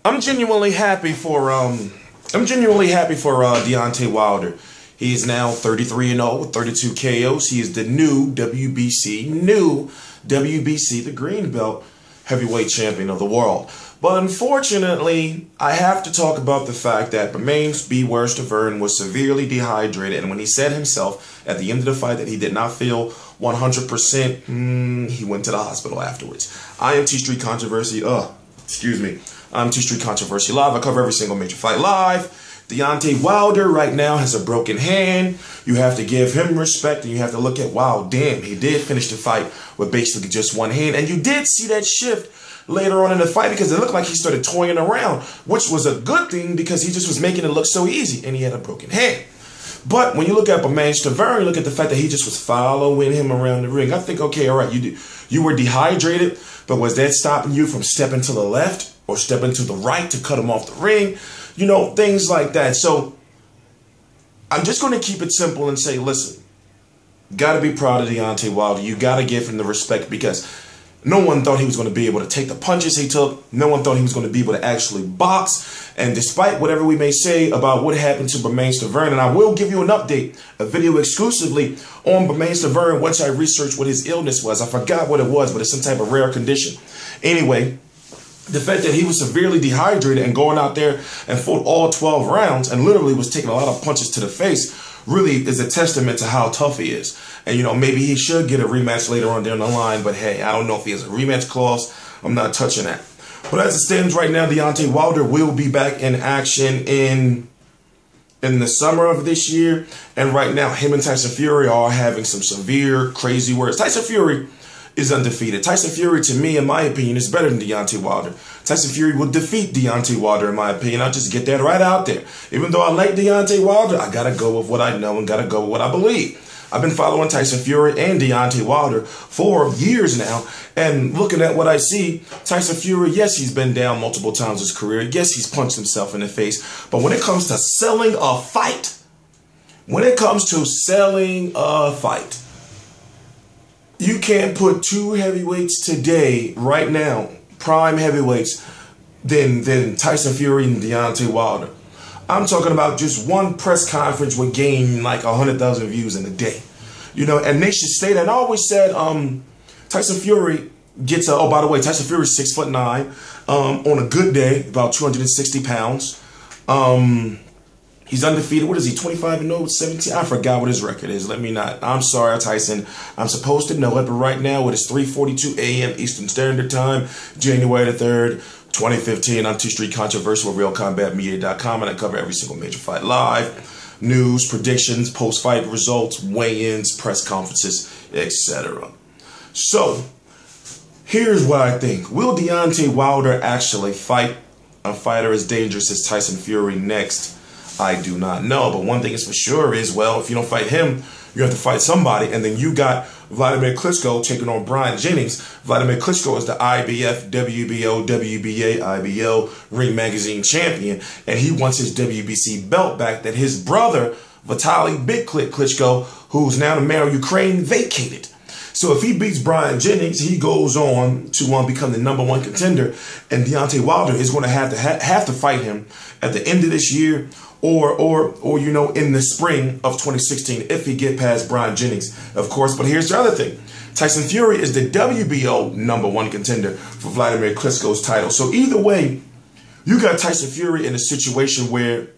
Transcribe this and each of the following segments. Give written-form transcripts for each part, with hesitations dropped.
I'm genuinely happy for Deontay Wilder. He is now 33-0 with 32 KOs. He is the new WBC, the green belt heavyweight champion of the world. But unfortunately, I have to talk about the fact that BWare Stiverne was severely dehydrated, and when he said himself at the end of the fight that he did not feel 100%, he went to the hospital afterwards. I am T-Street Controversy. I'm T-Street Controversy Live. I cover every single major fight live. Deontay Wilder right now has a broken hand. You have to give him respect, and you have to look at, wow, damn, he did finish the fight with basically just one hand. And you did see that shift later on in the fight because it looked like he started toying around, which was a good thing because he just was making it look so easy, and he had a broken hand. But when you look at Bermane Stiverne, look at the fact that he just was following him around the ring. I think, okay, all right, you were dehydrated, but was that stopping you from stepping to the left or stepping to the right to cut him off the ring? You know, things like that. So I'm just going to keep it simple and say, listen, got to be proud of Deontay Wilder. You got to give him the respect because no one thought he was going to be able to take the punches he took. No one thought he was going to be able to actually box. And despite whatever we may say about what happened to Bermane Stiverne, and I will give you an update, a video exclusively on Bermane Stiverne once I researched what his illness was. I forgot what it was, but it's some type of rare condition. Anyway, the fact that he was severely dehydrated and going out there and fought all 12 rounds and literally was taking a lot of punches to the face really is a testament to how tough he is. And, you know, maybe he should get a rematch later on down the line, but hey, I don't know if he has a rematch clause. I'm not touching that. But as it stands right now, Deontay Wilder will be back in action in the summer of this year. And right now, him and Tyson Fury are having some severe, crazy words. Tyson Fury is undefeated. Tyson Fury, to me, in my opinion, is better than Deontay Wilder. Tyson Fury will defeat Deontay Wilder, in my opinion. I'll just get that right out there. Even though I like Deontay Wilder, I got to go with what I know and got to go with what I believe. I've been following Tyson Fury and Deontay Wilder for years now, and looking at what I see, Tyson Fury, yes, he's been down multiple times in his career. Yes, he's punched himself in the face. But when it comes to selling a fight, you can't put two heavyweights today, right now, prime heavyweights, than Tyson Fury and Deontay Wilder. I'm talking about just one press conference would gain like 100,000 views in a day. You know, and they should stay there. And I always said Tyson Fury gets, oh, by the way, Tyson Fury is 6'9", on a good day, about 260 pounds. He's undefeated. What is he, 25-0 with 17? I forgot what his record is. Let me not. I'm sorry, Tyson. I'm supposed to know it, but right now it is 3:42 a.m. Eastern Standard Time, January the 3rd, 2015. I'm T-Street Controversy with RealCombatMedia.com, and I cover every single major fight live. News, predictions, post-fight results, weigh-ins, press conferences, etc. So, here's what I think. Will Deontay Wilder actually fight a fighter as dangerous as Tyson Fury next? I do not know, but one thing is for sure is, well, if you don't fight him, you have to fight somebody, and then you got Vladimir Klitschko taking on Bryant Jennings. Vladimir Klitschko is the IBF, WBO, WBA, IBO Ring Magazine champion, and he wants his WBC belt back that his brother, Vitaly Big Klit Klitschko, who's now the mayor of Ukraine, vacated. So if he beats Bryant Jennings, he goes on to become the #1 contender, and Deontay Wilder is going to have to fight him at the end of this year, or you know, in the spring of 2016 if he get past Bryant Jennings, of course. But here's the other thing. Tyson Fury is the WBO #1 contender for Vladimir Klitschko's title. So either way, you got Tyson Fury in a situation where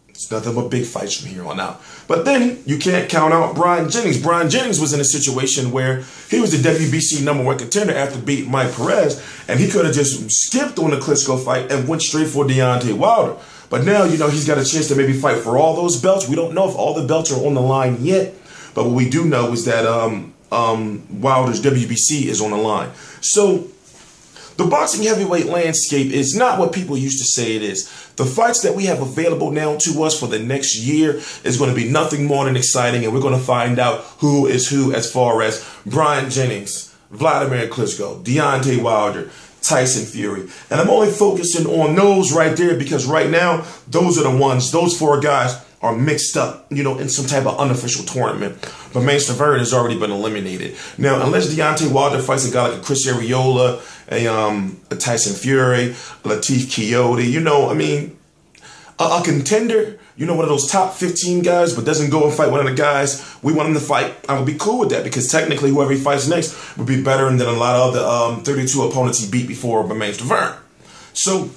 it's nothing but big fights from here on out. But then you can't count out Bryant Jennings. Bryant Jennings was in a situation where he was the WBC #1 contender after beating Mike Perez, and he could have just skipped on the Klitschko fight and went straight for Deontay Wilder. But now, you know, he's got a chance to maybe fight for all those belts. We don't know if all the belts are on the line yet, but what we do know is that Wilder's WBC is on the line. So the boxing heavyweight landscape is not what people used to say it is. The fights that we have available now to us for the next year is going to be nothing more than exciting, and we're going to find out who is who as far as Bryant Jennings, Vladimir Klitschko, Deontay Wilder, Tyson Fury. And I'm only focusing on those right there because right now, those are the ones, those four guys are mixed up, you know, in some type of unofficial tournament. but Stiverne has already been eliminated. Now, unless Deontay Wilder fights a guy like a Chris Arreola, a Tyson Fury, a Latif Keota, you know, I mean, a contender, you know, one of those top 15 guys, but doesn't go and fight one of the guys we want him to fight, I would be cool with that, because technically whoever he fights next would be better than a lot of the 32 opponents he beat before Bermane Stiverne. So,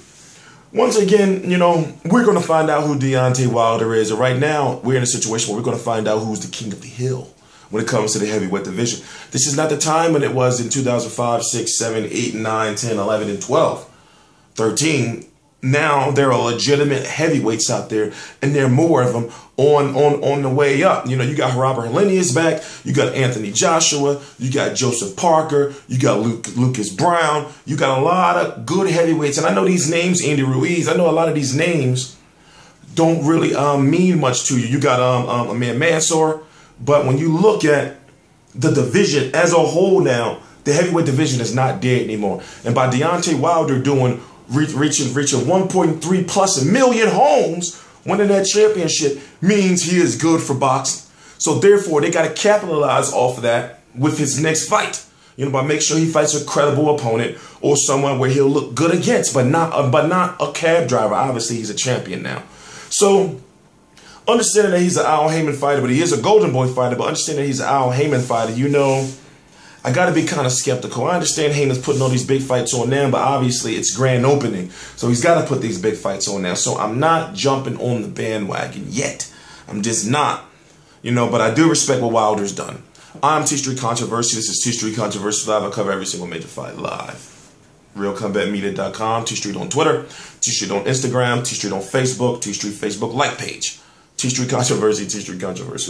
once again, you know, we're going to find out who Deontay Wilder is. And right now, we're in a situation where we're going to find out who's the king of the hill when it comes to the heavyweight division. This is not the time when it was in 2005, 6, 7, 8, 9, 10, 11, and 12, 13. Now there are legitimate heavyweights out there, and there are more of them on the way up. You know, you got Robert Helenius back, you got Anthony Joshua, you got Joseph Parker, you got Lucas Brown, you got a lot of good heavyweights. And I know these names, Andy Ruiz, I know a lot of these names don't really mean much to you. You got Amir Mansour, but when you look at the division as a whole now, the heavyweight division is not dead anymore. And by Deontay Wilder reaching 1.3 plus million homes, winning that championship means he is good for boxing. So therefore, they got to capitalize off of that with his next fight. You know, by making sure he fights a credible opponent or someone where he'll look good against, but not a cab driver. Obviously, he's a champion now. So understanding that he's an Al Heyman fighter, but he is a Golden Boy fighter, but understanding that he's an Al Heyman fighter, you know, I got to be kind of skeptical. I understand Heyman's putting all these big fights on now, but obviously it's grand opening. So he's got to put these big fights on now. So I'm not jumping on the bandwagon yet. I'm just not. You know, but I do respect what Wilder's done. I'm T Street Controversy. This is T Street Controversy Live. I cover every single major fight live. RealCombatMedia.com, T Street on Twitter, T Street on Instagram, T Street on Facebook, T Street Facebook like page. T Street Controversy, T Street Controversy.